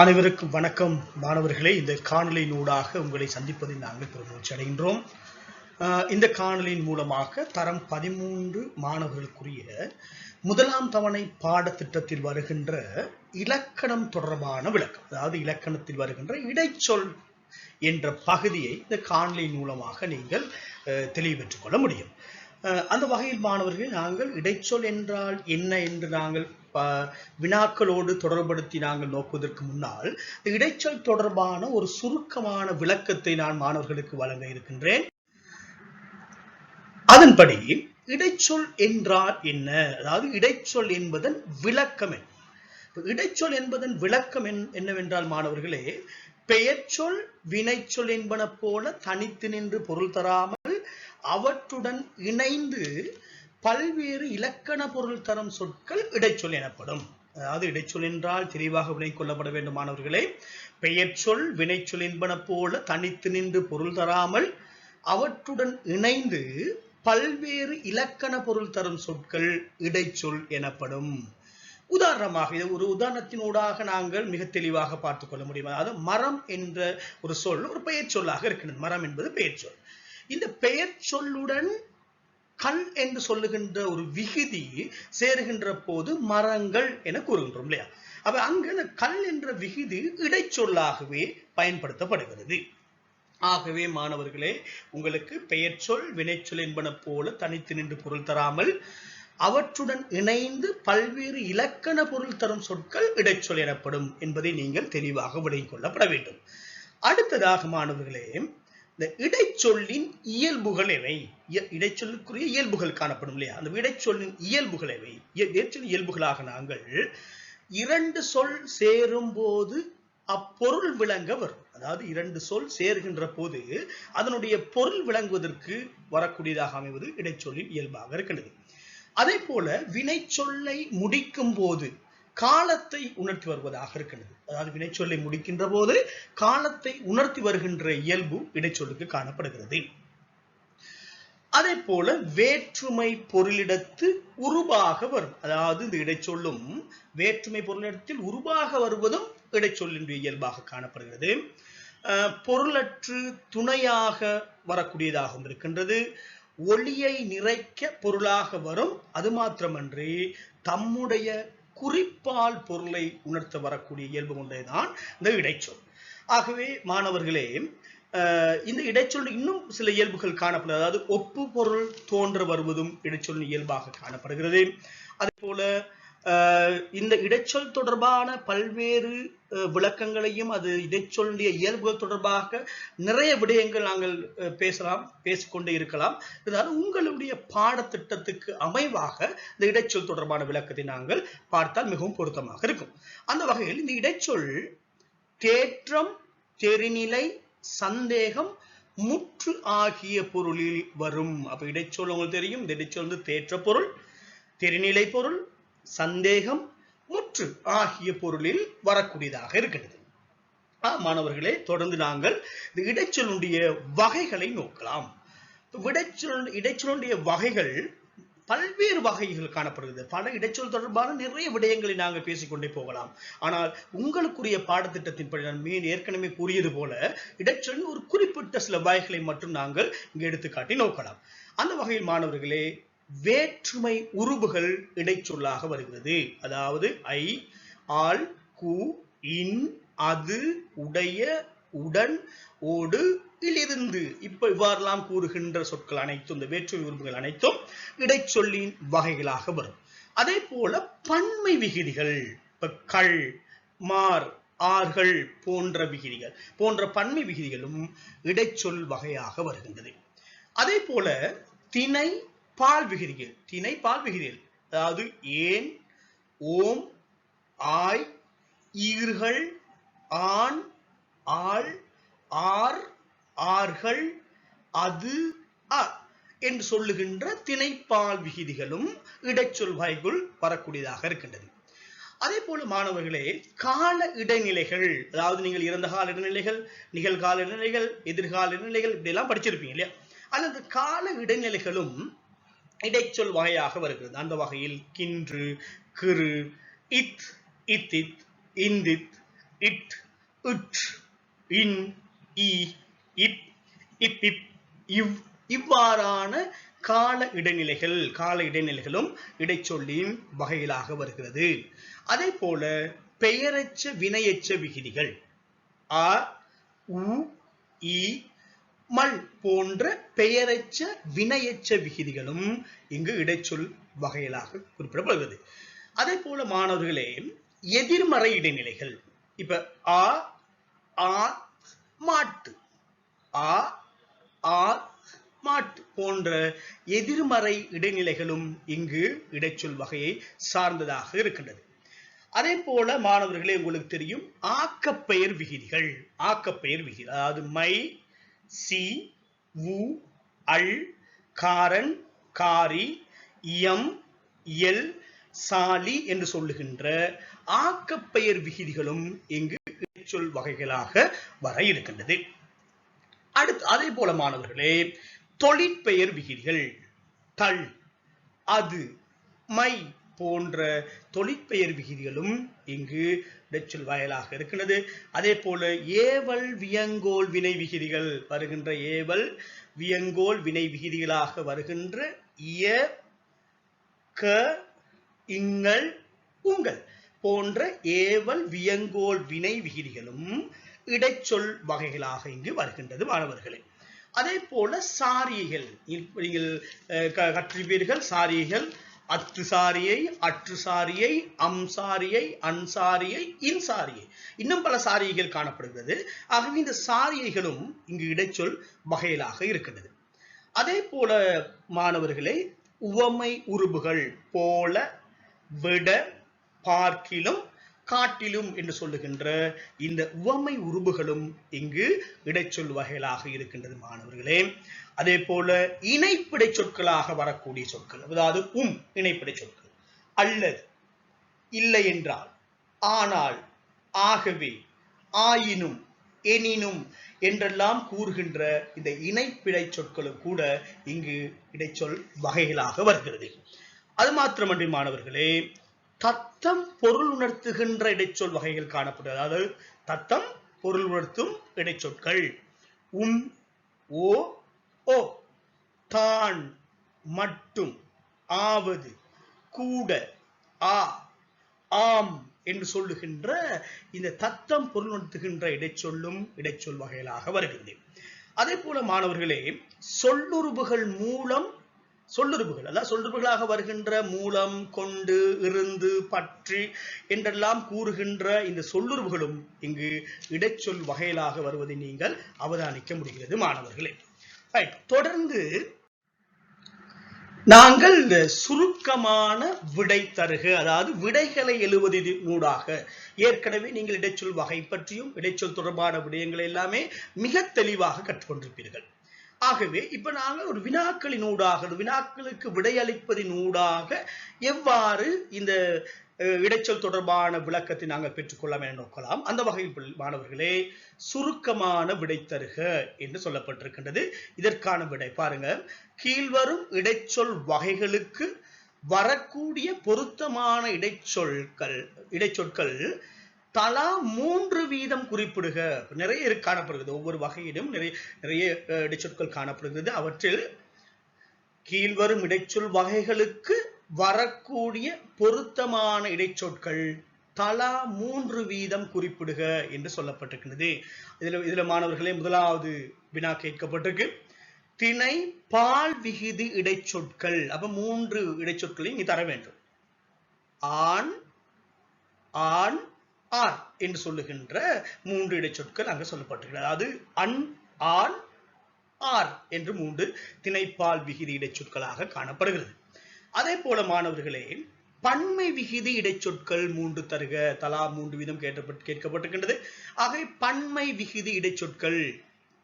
அனைவருக்கும் வணக்கம் மாணவர்களே. இந்த காணொளியினூடாக உங்களை சந்திப்பதில் நாங்கள் பெருமகிழ்ச்சி அடைகின்றோம். இந்த காணொளியின் மூலமாக தரம் 13 மாணவர்களுக்குரிய முதலாம் தவணை பாடத்திட்டத்தில் வருகின்ற இலக்கணம் தொடர்பான விளக்கம், அதாவது இலக்கணத்தில் வருகின்ற இடைச்சொல் என்ற பகுதியை இந்த காணொளியின் மூலமாக நீங்கள் தெளிவு பெற்றுக் கொள்ள முடியும். அந்த வகையில் மாணவர்கள், நாங்கள் இடைச்சொல் என்றால் என்ன என்று நாங்கள் வினாக்களோடு தொடர்படுத்தி நாங்கள் நோக்குவதற்கு முன்னால் இடைச்சொல் தொடர்பான ஒரு சுருக்கமான விளக்கத்தை நான் மாணவர்களுக்கு வழங்க இருக்கின்றேன். அதன்படி இடைச்சொல் என்றால் என்ன, அதாவது இடைச்சொல் என்பதன் விளக்கம் என்ன? இடைச்சொல் என்பதன் விளக்கம் என்னவென்றால் மாணவர்களே, பெயர்ச்சொல் வினைச்சொல் என்பன போல தனித்து நின்று பொருள் தராமல் அவற்றுடன் இணைந்து பல்வேறு இலக்கண பொருள் தரும் சொற்கள் இடைச்சொல் எனப்படும். அதாவது இடைச்சொல் என்றால் தெளிவாக விளங்கிக் கொள்ளப்பட வேண்டும் மாணவர்களே. பெயர்ச்சொல் வினைச்சொல் என்பன போல தனித்து நின்று பொருள் தராமல் அவற்றுடன் இணைந்து பல்வேறு இலக்கண பொருள் தரும் சொற்கள் இடைச்சொல் எனப்படும். உதாரணமாக ஒரு உதாரணத்தினூடாக நாங்கள் மிக தெளிவாக பார்த்துக் கொள்ள முடியும். அதாவது மரம் என்ற ஒரு சொல் ஒரு பெயர் சொல்லாக இருக்கிறது. மரம் என்பது பெயர் சொல். இந்த பெயர் சொல்லுடன் கல் என்று சொல்லுகின்ற ஒரு விகுதி சேருகின்ற போது மரங்கள் என கூறுகின்றோம் இல்லையா? அப்ப அங்கு அந்த கல் என்ற விகுதி இடைச்சொல்லாகவே பயன்படுத்தப்படுகிறது. ஆகவே மாணவர்களே, உங்களுக்கு பெயர் சொல் வினைச்சொல் என்பன போல தனித்து நின்று பொருள் தராமல் அவற்றுடன் இணைந்து பல்வேறு இலக்கண பொருள் தரும் சொற்கள் இடைச்சொல் எனப்படும் என்பதை நீங்கள் தெளிவாக விளங்கிக் கொள்ளப்பட வேண்டும். அடுத்ததாக மாணவர்களே, இந்த இடைச்சொல்லின் இயல்புகள் எவை? இடைச்சொல்லுக்குரிய இயல்புகள் காணப்படும் இல்லையா? அந்த இடைச்சொல்லின் இயல்புகள் எவை? இடைச்சொல் இயல்புகளாக நாங்கள் இரண்டு சொல் சேரும் போது அப்பொருள் விளங்க வரும். அதாவது இரண்டு சொல் சேர்கின்ற போது அதனுடைய பொருள் விளங்குவதற்கு வரக்கூடியதாக அமைவது இடைச்சொல்லின் இயல்பாக இருக்கின்றது. அதே போல வினைச்சொல்லை முடிக்கும் போது காலத்தை உணர்த்தி வருவதாக இருக்கின்றது. அதாவது வினைச்சொல்லை முடிக்கின்ற போது காலத்தை உணர்த்தி வருகின்ற இயல்பு இடைச்சொல்லுக்கு காணப்படுகிறது. அதே போல வேற்றுமை பொருளிடத்து உருவாக வரும். அதாவது இந்த இடைச்சொல்லும் வேற்றுமை பொருளிடத்தில் உருவாக வருவதும் இடைச்சொல்லின் இயல்பாக காணப்படுகிறது. பொருளற்று துணையாக வரக்கூடியதாகவும் இருக்கின்றது. ஒளியை நிறைக்க பொருளாக வரும். அது மாத்திரமன்றி தம்முடைய குறிப்பால் பொருளை உணர்த்த வரக்கூடிய இயல்பு கொண்டதுதான் இந்த இடைச்சொல். ஆகவே மாணவர்களே, இந்த இடைச்சொல் இன்னும் சில இயல்புகள் காணப்படுகிறது. அதாவது ஒப்பு பொருள் தோன்ற வருவதும் இடைச்சொல் இயல்பாக காணப்படுகிறது. அதே போல இந்த இடைச்சொல் தொடர்பான பல்வேறு விளக்கங்களையும் அது இடைச்சொல்லிய இயல்புகள் தொடர்பாக நிறைய விடயங்கள் நாங்கள் பேசிக்கொண்டே இருக்கலாம். இருந்தாலும் உங்களுடைய பாடத்திட்டத்துக்கு அமைவாக இந்த இடைச்சொல் தொடர்பான விளக்கத்தை நாங்கள் பார்த்தால் மிகவும் பொருத்தமாக இருக்கும். அந்த வகையில் இந்த இடைச்சொல் தேற்றம், தெரிநிலை, சந்தேகம், முற்று ஆகிய பொருளில் வரும். அப்ப இடைச்சொல் உங்களுக்கு தெரியும். இந்த இடைச்சொல் வந்து தேற்ற பொருள், தெரிநிலை பொருள், சந்தேகம், முற்று ஆகிய பொருளில் வரக்கூடியதாக இருக்கிறது. மாணவர்களே, தொடர்ந்து நாங்கள் இந்த இடைச்சொல்லுடைய வகைகளை நோக்கலாம். இடைச்சொல்லுடைய வகைகள் பல்வேறு வகைகள் காணப்படுகிறது. பல இடைச்சொல் தொடர்பான நிறைய விடயங்களை நாங்கள் பேசிக்கொண்டே போகலாம். ஆனால் உங்களுக்குரிய பாடத்திட்டத்தின்படி நான் ஏற்கனவே கூறியது போல இடைச்சொல்லின் ஒரு குறிப்பிட்ட சில வகைகளை மட்டும் நாங்கள் இங்கு எடுத்துக்காட்டி நோக்கலாம். அந்த வகையில் மாணவர்களே, வேற்றுமை உருபுகள் இடைச்சொல்லாக வருகிறது. அதாவது ஐ, ஆல், கு, இன், அது, உடைய, உடன், ஓடு, இலிருந்து இவ்வாறெல்லாம் கூறுகின்ற சொற்கள் அனைத்தும், இந்த வேற்றுமை உருபுகள் அனைத்தும் இடைச்சொல்லின் வகைகளாக வரும். அதே போல பன்மை விகுதிகள், கள், மார், ஆர்கள் போன்ற விகுதிகள் போன்ற பன்மை விகுதிகளும் இடைச்சொல் வகையாக வருகின்றது. அதே போல திணை பால் விகுதிகள், திணை பால் விகுதிகள், அதாவது ஏன், ஓம், ஆய், ஈர்கள், ஆண், ஆள், ஆர், ஆர்கள், அது, என்று சொல்லுகின்ற திணைப்பால் விகுதிகளும் இடைச்சொல் வகைக்குள் வரக்கூடியதாக இருக்கின்றது. அதே போல மாணவர்களே, கால இடைநிலைகள், அதாவது நீங்கள் இறந்த கால இடைநிலைகள், நிகழ்கால இடைநிலைகள், எதிர்கால இடைநிலைகள் இப்படி எல்லாம் படிச்சிருப்பீங்க இல்லையா? அல்லது கால இடைநிலைகளும் இடைச்சொல் வகையாக வருகிறது. அந்த வகையில் கின்று, கிரு, இத், இத்தித், இந்தித், இட், இட், இன், இ, இப், இப், இப், இவ் இவ்வாறான கால இடைநிலைகளும் இடைச்சொல்லின் வகையிலாக வருகிறது. அதே போல பெயரச்ச வினையச்ச விகுதிகள் அ, உ, இ, மல் போன்ற பெயரச்ச வினையச்ச விகுதிகளும் இங்கு இடைச்சொல் வகையிலாக குறிப்பிடப்படுகிறது. அதே போல மாணவர்களே எதிர்மறை இடைநிலைகள் இப்ப ஆ, ஆ, மாட்டு, ஆ, ஆ, மாட்டு போன்ற எதிர்மறை இடைநிலைகளும் இங்கு இடைச்சொல் வகையை சார்ந்ததாக இருக்கின்றது. அதே போல மாணவர்களே உங்களுக்கு தெரியும் ஆக்கப்பெயர் விகுதிகள். ஆக்கப்பெயர் விகுதி அதாவது மை, சி, உ, அல், காரன், காரி, எம், எல், சாலி என்று சொல்லுகின்ற ஆக்கப்பெயர் விகுதிகளும் இங்கு இடைச்சொல் வகைகளாக வர இருக்கின்றது. அடுத்து அதே போல மாணவர்களே தொழிற்பெயர் விகுதிகள் தல், அது, மை போன்ற தொழிற்பெயர் விகுதிகளும் இங்கு இடைச்சொல் வகைகளாக இருக்கின்றது. அதே போல ஏவல் வியங்கோல் வினை விகுதிகள் வருகின்ற ஏவல் வியங்கோல் வினை விகுதிகளாக வருகின்ற இய, க, இங்கள், உங்கள் போன்ற ஏவல் வியங்கோல் வினை விகுதிகளும் இடைச்சொல் வகைகளாக இங்கு வருகின்றது மாணவர்களே. அதே போல சாரியைகள் நீங்கள் கற்றிருப்பீர்கள். சாரியைகள் அத்து சாரியை, அற்று சாரியை, அம் சாரியை, அன் சாரியை, இன் சாரியை, இன்னும் பல சாரியைகள் காணப்படுகிறது. ஆகவே இந்த சாரியைகளும் இங்கு இடைச்சொல் வகையிலாக இருக்கின்றது. அதே போல மாணவர்களே உவமை உருபுகள் போல, விட, பார்க்கிலும், காட்டிலும் என்று சொல்லுகின்ற இந்த உவமை உருபுகளும் இங்கு இடைச்சொல் வகைகளாக இருக்கின்றது மாணவர்களே. அதே போல இணைப்பிடை சொற்களாக வரக்கூடிய சொற்கள் அதாவது இணைப்பிடை சொற்கள் அல்லது, இல்லை என்றால், ஆனால், ஆகவே, ஆயினும், எனினும் என்றெல்லாம் கூறுகின்ற இந்த இணைப்பிடை சொற்களும் கூட இங்கு இடைச்சொல் வகைகளாக வருகிறது. அது மாத்திரமன்றி மாணவர்களே தத்தம் பொருள் உணர்த்துகின்ற இடைச்சொல் வகைகள் காணப்படுகிறது. அதாவது தத்தம் பொருள் உணர்த்தும் இடைச்சொற்கள் ஓ, ஓ, தான், மட்டும், ஆவது, கூட, ஆ, ஆம் என்று சொல்லுகின்ற இந்த தத்தம் பொருள் உணர்த்துகின்ற இடைச்சொல்லும் இடைச்சொல் வகைகளாக வருகிறது. அதே போல மாணவர்களே சொல்லுறுப்புகள் மூலம் சொல்லுறுப்புகள் அதாவது சொல்லுறுப்புகளாக வருகின்ற மூலம், கொண்டு, இருந்து, பற்றி என்றெல்லாம் கூறுகின்ற இந்த சொல்லுறுப்புகளும் இங்கு இடைச்சொல் வகையிலாக வருவதை நீங்கள் அவதானிக்க முடிகிறது மாணவர்களே. தொடர்ந்து நாங்கள் சுருக்கமான விடை தருக அதாவது விடைகளை எழுவதூடாக ஏற்கனவே நீங்கள் இடைச்சொல் வகை பற்றியும் இடைச்சொல் தொடர்பான விடயங்களை எல்லாமே மிக தெளிவாக கற்றுக்கொண்டிருப்பீர்கள். ஆகவே இப்ப நாங்கள் ஒரு வினாக்களினூடாக வினாக்களுக்கு விடையளிப்பதினூடாக எவ்வாறு இந்த இடைச்சொல் தொடர்பான விளக்கத்தை நாங்கள் பெற்றுக்கொள்ளலாம் என நோக்கலாம். அந்த வகையில் மாணவர்களே சுருக்கமான விடை தருக என்று சொல்லப்பட்டிருக்கின்றது. இதற்கான விடை பாருங்க. கீழ்வரும் இடைச்சொல் வகைகளுக்கு வரக்கூடிய பொருத்தமான இடைச்சொற்கள் தலா 3 வீதம் குறிப்பிடுக. நிறைய காணப்படுகிறது. ஒவ்வொரு வகையிலும் நிறைய இடைச்சொற்கள் காணப்படுகிறது. அவற்றில் கீழ்வரும் இடைச்சொல் வகைகளுக்கு வரக்கூடிய பொருத்தமான இடைச்சொற்கள் தலா 3 வீதம் குறிப்பிடுக என்று சொல்லப்பட்டிருக்கிறது. இதுல மாணவர்களே முதலாவது வினா கேட்கப்பட்டிருக்கு. திணை பால் விகுதி இடைச்சொற்கள். அப்ப 3 இடைச்சொற்களை நீ தர வேண்டும். ஆண், ஆண், ஆர் என்று சொல்லுகின்ற 3 இடைச்சொற்கள் அங்கு சொல்லப்பட்டிருக்கிறது. அதாவது அன், ஆண், ஆர் என்று 3 திணைப்பால் விகுதி இடைச்சொற்களாக காணப்படுகிறது. அதே போல மாணவர்களே பன்மை விகுதி இடைச்சொற்கள் 3 தருக. தலா 3 வீதம் கேட்கப்பட்டிருக்கின்றது. ஆகவே பன்மை விகுதி இடைச்சொற்கள்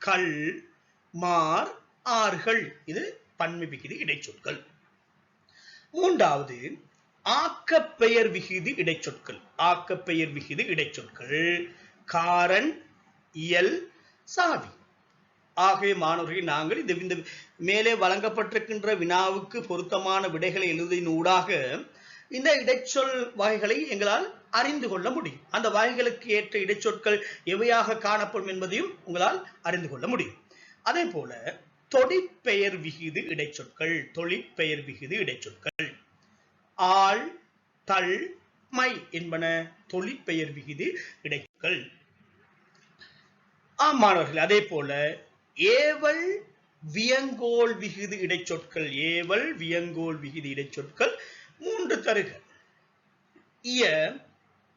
கல், மார், ஆர்கள் இது பன்மை விகுதி இடைச்சொற்கள். மூன்றாவது ஆக்கப்பெயர் விகுதி இடைச்சொற்கள். ஆக்கப்பெயர் விகுதி இடைச்சொற்கள் காரன், இயல், சாவி. ஆகவே மாணவர்கள் நாங்கள் இந்த மேலே வழங்கப்பட்டிருக்கின்ற வினாவுக்கு பொருத்தமான விடைகளை எழுதினூடாக இந்த இடைச்சொல் வகைகளை எங்களால் அறிந்து கொள்ள முடியும். அந்த வகைகளுக்கு ஏற்ற இடைச்சொற்கள் எவையாக காணப்படும் என்பதையும் உங்களால் அறிந்து கொள்ள முடியும். அதே போல தொழிற்பெயர் விகுதி இடைச்சொற்கள். தொழிற்பெயர் விகுதி இடைச்சொற்கள் ஆள், தள், மை என்பன தொழிற்பெயர் விகுதி இடைச்சொற்கள். மாணவர்கள் அதே போல ஏவல் வியங்கோல் விகுதி இடைச்சொற்கள். ஏவல் வியங்கோல் விகுதி இடைச்சொற்கள் 3 தருக. இய,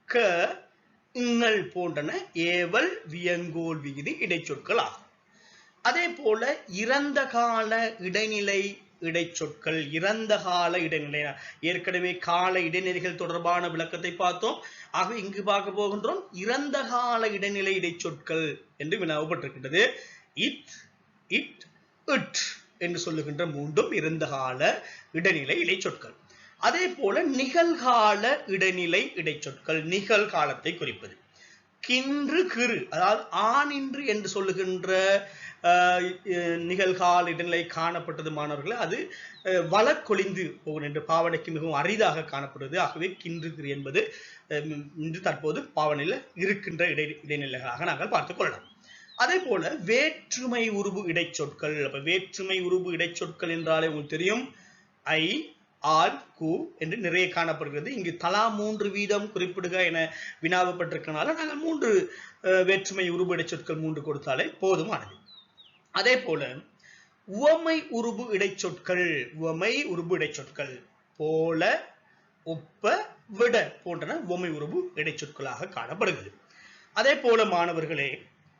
க, ங்கள் போன்றன ஏவல் வியங்கோல் விகுதி இடைச்சொற்கள் ஆகும். அதே போல இறந்த கால இடைநிலை இடைச்சொற்கள். இறந்த கால இடைநிலை, ஏற்கனவே கால இடைநிலைகள் தொடர்பான விளக்கத்தை பார்த்தோம். ஆக இங்கு பார்க்க போகின்றோம் இறந்த கால இடைநிலை இடைச்சொற்கள் என்று வினாவப்பட்டிருக்கின்றது. இட், இட், இட் என்று சொல்லுகின்ற 3 இறந்த கால இடைநிலை இடைச்சொற்கள். அதே போல நிகழ்கால இடைநிலை இடைச்சொற்கள். நிகழ்காலத்தை குறிப்பது. கின்று, கிறு, அதாவது ஆனின்று என்று சொல்லுகின்ற நிகழ்கால இடைநிலை காணப்பட்டது மாணவர்கள். அது வழக்கொழிந்து போகும் என்று பாவனைக்கு மிகவும் அரிதாக காணப்படுவது. ஆகவே கின்று, கிறு என்பது இன்று தற்போது பாவனையில் இருக்கின்ற இடைநிலைகளாக நாங்கள் பார்த்துக் கொள்ளலாம். அதே போல வேற்றுமை உருபு இடைச்சொற்கள். அப்ப வேற்றுமை உருபு இடைச்சொற்கள் என்றாலே உங்களுக்கு தெரியும். ஐ, ஆல், கு என்று நிறைய காணப்படுகிறது. இங்கு தலா 3 வீதம் குறிப்பிடுக என வினாவப்பட்டிருக்கனால நாங்கள் 3 வேற்றுமை உருபு இடைச்சொற்கள் 3 கொடுத்தாலே போதுமானது. அதே போல உவமை உருபு இடைச்சொற்கள். உவமை உருபு இடைச்சொற்கள் போல, ஒப்ப, விட போன்றன உவமை உருபு இடைச்சொற்களாக காணப்படுகிறது. அதே போல மாணவர்களே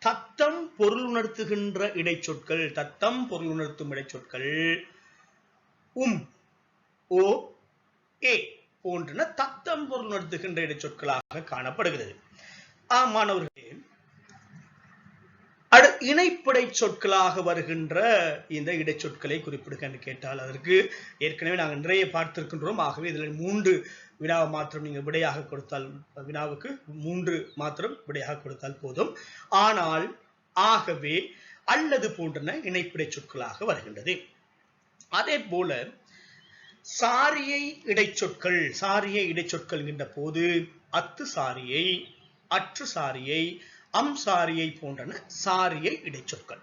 தத்தம் பொருள் உணர்த்துகின்ற இடைச்சொற்கள். தத்தம் பொருள் உணர்த்தும் இடைச்சொற்கள் ஓ, ஏ போன்றன தத்தம் பொருள் உணர்த்துகின்ற இடைச்சொற்களாக காணப்படுகிறது. மாணவர்களே இணைப்பிடை சொற்களாக வருகின்ற இந்த இடைச்சொற்களை குறிப்பிடுக என்று கேட்டால் அதற்கு ஏற்கனவே நாங்கள் நிறைய பார்த்திருக்கின்றோம். ஆகவே இதில் 3 வினாவை மாத்திரம் நீங்கள் விடையாக கொடுத்தால், வினாவுக்கு 3 மாத்திரம் விடையாக கொடுத்தால் போதும். ஆனால் ஆகவே, அல்லது போன்றன இணைப்பிடை சொற்களாக வருகின்றது. அதே போல சாரியை இடைச்சொற்கள். சாரியை இடைச்சொற்கள் என்கின்ற போது அத்து சாரியை, அற்று சாரியை, சாரியை போன்றன சாரியை இடைச்சொற்கள்.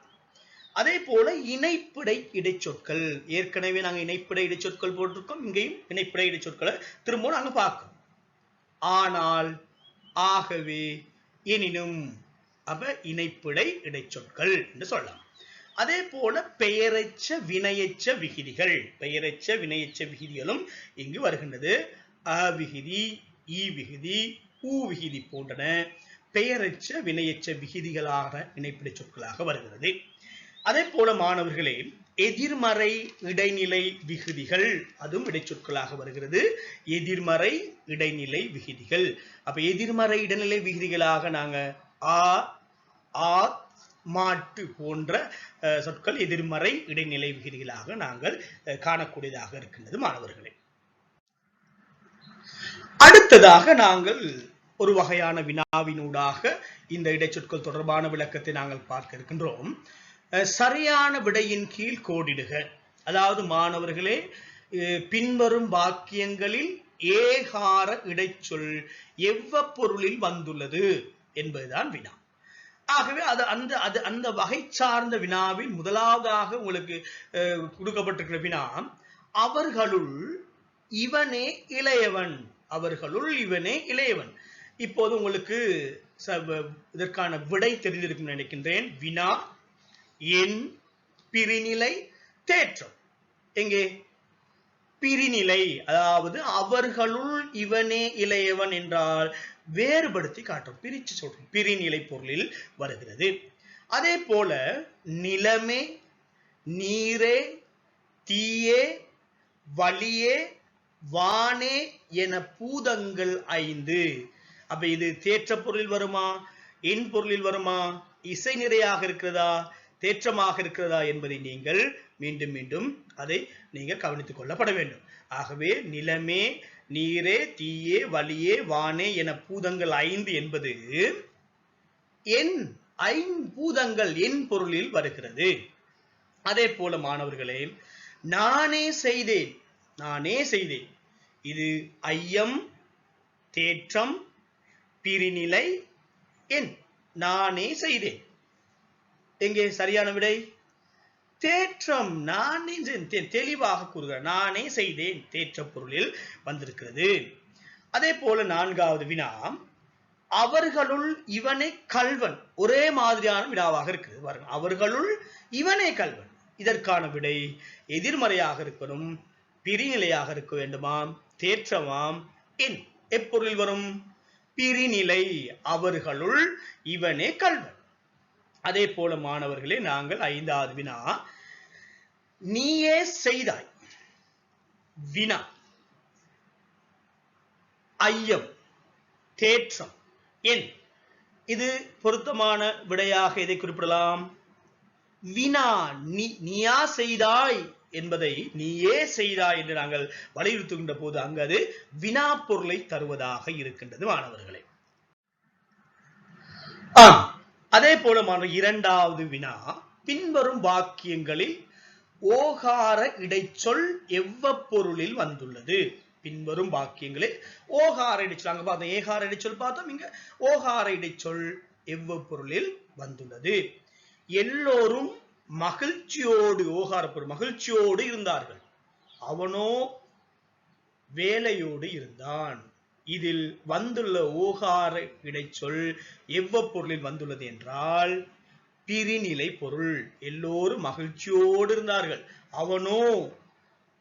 அதே போல இணைப்பிடை இடைச்சொற்கள். ஏற்கனவே நாங்கள் இணைப்பிடை இடைச்சொற்கள் போட்டிருக்கோம். இங்கேயும் இணைப்பிடை இடைச்சொற்களை திரும்ப நாங்கள் பார்க்கிறோம். ஆனால், ஆகவே, எனினும், அப்ப இணைப்பிடை இடைச்சொற்கள் என்று சொல்லலாம். அதே போல பெயரெச்ச வினையெச்ச விகுதிகள். பெயரெச்ச வினையெச்ச விகுதிகளும் இங்கு வருகின்றது. அ விகுதி, ஈ விகுதி, ஊ விகுதி போன்றன பெயரெச்ச வினையெச்ச விகுதிகளாக இணைப்பிடை சொற்களாக வருகிறது. அதே போல மாணவர்களே எதிர்மறை இடைநிலை விகுதிகள் அதுவும் இடைச்சொற்களாக வருகிறது. எதிர்மறை இடைநிலை விகுதிகள். அப்ப எதிர்மறை இடைநிலை விகுதிகளாக நாங்க ஆ, ஆ, மாட்டு போன்ற சொற்கள் எதிர்மறை இடைநிலை விகுதிகளாக நாங்கள் காணக்கூடியதாக இருக்கின்றது மாணவர்களே. அடுத்ததாக நாங்கள் ஒரு வகையான வினாவினூடாக இந்த இடைச்சொற்கள் தொடர்பான விளக்கத்தை நாங்கள் பார்க்க இருக்கின்றோம். சரியான விடையின் கீழ் கோடிடுக. அதாவது மாணவர்களே பின்வரும் வாக்கியங்களில் ஏகார இடைச்சொல் எவ்வப்பொருளில் வந்துள்ளது என்பதுதான் வினா. ஆகவே அந்த வகை சார்ந்த வினாவில் முதலாவதாக உங்களுக்கு கொடுக்கப்பட்டிருக்கிற வினா அவர்களுள் இவனே இளையவன். அவர்களுள் இவனே இளையவன். இப்போது உங்களுக்கு இதற்கான விடை தெரிந்திருக்கும் நினைக்கின்றேன். வினா, எண், பிரிநிலை, தேற்றம். எங்கே பிரிநிலை, அதாவது அவர்களுள் இவனே இளையவன் என்றால் வேறுபடுத்தி காட்டும், பிரிச்சு சொல்றோம், பிரிநிலை பொருளில் வருகிறது. அதே போல நிலமே, நீரே, தீயே, வலியே, வானே என பூதங்கள் 5. அப்ப இது தேற்ற பொருளில் வருமா, எண் பொருளில் வருமா, இசை நிறையாக இருக்கிறதா, தேற்றமாக இருக்கிறதா என்பதை நீங்கள் மீண்டும் மீண்டும் அதை நீங்கள் கவனித்துக் கொள்ளப்பட வேண்டும். ஆகவே நிலமே, நீரே, தீயே, வலியே, வானே என பூதங்கள் 5 என்பது எண், ஐம்பூதங்கள் எண் பொருளில் வருகிறது. அதே போல மாணவர்களே நானே செய்தேன், நானே செய்தேன், இது ஐயம், தேற்றம், பிரிநிலை எண். நானே செய்தேன். எங்கே சரியான விடை? தேற்றம். நானே தெளிவாக கூறுகிறார். நானே செய்தேன் தேற்ற பொருளில் வந்திருக்கிறது. அதே போல 4வது வினா, அவர்களுள் இவனே கள்வன். ஒரே மாதிரியான வினாவாக இருக்குது பாருங்க. அவர்களுள் இவனே கள்வன். இதற்கான விடை எதிர்மறையாக இருக்கணும், பிரிநிலையாக இருக்க வேண்டுமாம், தேற்றமாம், என் எப்பொருளில் வரும்? பிரிநிலை. அவர்களுள் இவனே கள்வன். அதே போல மாணவர்களே, நாங்கள் 5வது வினா, நீயே செய்தாய். வினா, ஐயம், தேற்றம், என். இது பொருத்தமான விடையாக எதை குறிப்பிடலாம்? வினா. நீயா செய்தாய் என்பதை நீயே செய்தாய் என்று நாங்கள் வலியுறுத்துகின்ற போது அங்கு அது வினா பொருளை தருவதாக இருக்கின்றது மாணவர்களே. அதே போல மாணவர் 2வது வினா, பின்வரும் வாக்கியங்களில் ஓகார இடைச்சொல் எவ்வப்பொருளில் வந்துள்ளது? பின்வரும் வாக்கியங்களில் ஓகார இடைச்சொல், அங்க பார்த்தோம் ஏகார இடைச்சொல் பார்த்தோம், இங்க ஓகார இடைச்சொல் எவ்வப்பொருளில் வந்துள்ளது? எல்லோரும் மகிழ்ச்சியோடு, ஓகார பொருள் மகிழ்ச்சியோடு இருந்தார்கள், அவனோ வேலையோடு இருந்தான். இதில் வந்துள்ள ஓகார இடைச்சொல் எவ்வப்பொருளில் வந்துள்ளது என்றால் பிரிநிலை பொருள். எல்லோரும் மகிழ்ச்சியோடு இருந்தார்கள், அவனோ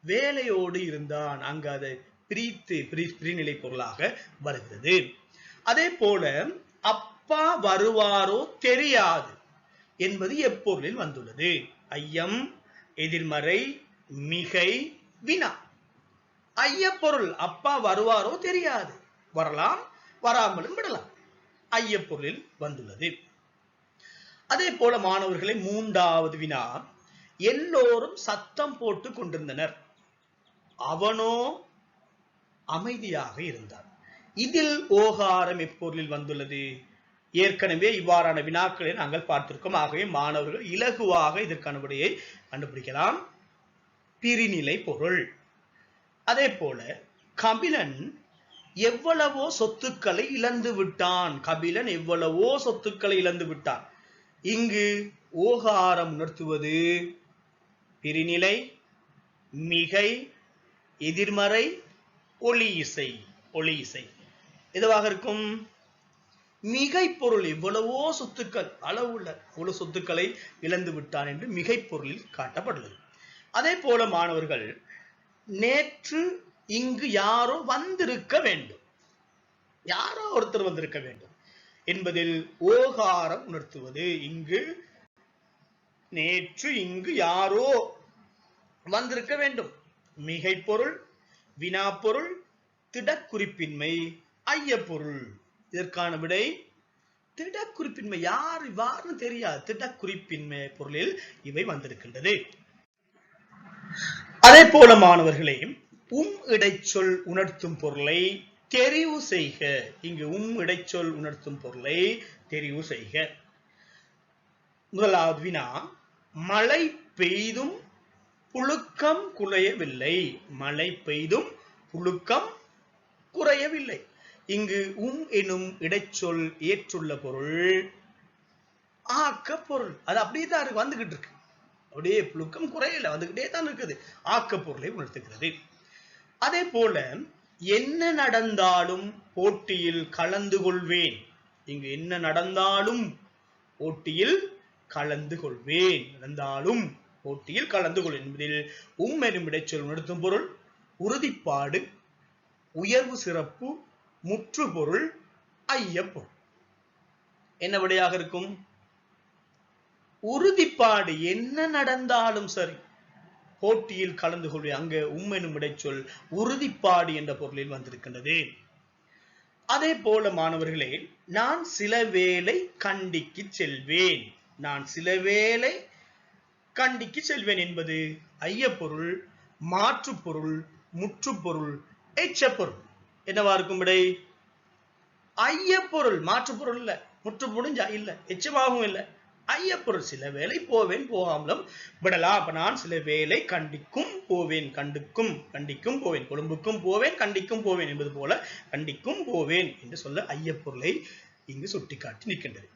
வேலையோடு இருந்தான். அங்கு அதை பிரித்து பிரிநிலை பொருளாக வருகிறது. அதே போல அப்பா வருவாரோ தெரியாது என்பது எப்பொருளில் வந்துள்ளது? ஐயம், எதிர்மறை, மிகை, வினா. ஐயப்பொருள். அப்பா வருவாரோ தெரியாது, வரலாம், வராமலும் விடலாம். ஐயப்பொருளில் வந்துள்ளது. அதே போல மாணவர்களை 3வது வினா, எல்லோரும் சத்தம் போட்டு கொண்டிருந்தனர், அவனோ அமைதியாக இருந்தான். இதில் ஓகாரம் எப்பொருளில் வந்துள்ளது? ஏற்கனவே இவ்வாறான வினாக்களை நாங்கள் பார்த்திருக்கோம். ஆகவே மாணவர்கள் இலகுவாக இதற்கான விடையை கண்டுபிடிக்கலாம். பிரிநிலை பொருள். அதே போல கபிலன் எவ்வளவோ சொத்துக்களை இழந்து விட்டான். கபிலன் எவ்வளவோ சொத்துக்களை இழந்து விட்டான். இங்கு ஓகாரம் உணர்த்துவது பிரிநிலை, மிகை, எதிர்மறை, ஒளி இசை. ஒளி இசை எதுவாக இருக்கும்? மிகை பொருள். எவ்வளவோ சொத்துக்கள், அளவுள்ள அவ்வளவு சொத்துக்களை இழந்து விட்டான் என்று மிகை பொருளில் காட்டப்பட்டுள்ளது. அதே போல மாணவர்கள், நேற்று இங்கு யாரோ வந்திருக்க வேண்டும், யாரோ ஒருத்தர் வந்திருக்க வேண்டும் என்பதில் ஓகாரம் உணர்த்துவது. இங்கு நேற்று இங்கு யாரோ வந்திருக்க வேண்டும். மிகை பொருள், வினா பொருள், திடக்குறிப்பின்மை, ஐயப்பொருள். இதற்கான விடை திடக்குறிப்பின்மை. யார் இவ்வாறு தெரியாது, திடக்குறிப்பின்மை பொருளில் இவை வந்திருக்கின்றது. அதே போல மாணவர்களே, இடைச்சொல் உணர்த்தும் பொருளை தெரிவு செய்க. இங்கு இடைச்சொல் உணர்த்தும் பொருளை தெரிவு செய்க. முதலாவது வினா, மழை பெய்தும் புழுக்கம் குறையவில்லை. மழை பெய்தும் புழுக்கம் குறையவில்லை. இங்கு எனும் இடைச்சொல் ஏற்றுள்ள பொருள் ஆக்க பொருள். அது அப்படியே தான் இருக்கு, வந்துகிட்டு இருக்கு. அப்படியே புழுக்கம் குறையல, வந்துகிட்டே தான் இருக்குது. ஆக்க பொருளை உணர்த்துகிறது. அதே போல என்ன நடந்தாலும் போட்டியில் கலந்து கொள்வேன். இங்கு என்ன நடந்தாலும் போட்டியில் கலந்து கொள்வேன். நடந்தாலும் போட்டியில் கலந்து கொள்வேன் என்பதில் எனும் இடைச்சொல் உணர்த்தும் பொருள் உறுதிப்பாடு, உயர்வு சிறப்பு, முற்று பொருள், ஐயப்பொருள். என்ன விடையாக இருக்கும்? உறுதிப்பாடு. என்ன நடந்தாலும் சரி போட்டியில் கலந்து கொள்வேன். அங்க எனும் இடைச்சொல் உறுதிப்பாடு என்ற பொருளில் வந்திருக்கின்றது. அதே போல மாணவர்களே, நான் சில வேளை கண்டிக்கு செல்வேன். நான் சில வேளை கண்டிக்கு செல்வேன் என்பது ஐயப்பொருள், மாற்று பொருள், முற்று பொருள், எச்சப்பொருள். என்னவா இருக்கும் விடை? ஐயப்பொருள். மாற்று பொருள் இல்ல, முற்று பொருள் இல்ல, எச்சமாகவும் இல்ல, ஐயப்பொருள் சில வேளை போவேன் போகாமலும் விடலாம். அப்ப நான் சில வேளை கண்டிக்கும் போவேன், கண்டிக்கும் போவேன், கொழும்புக்கும் போவேன், கண்டிக்கும் போவேன் என்பது போல கண்டிக்கும் போவேன் என்று சொல்ல ஐயப்பொருளை இங்கு சுட்டிக்காட்டி நிற்கின்றது.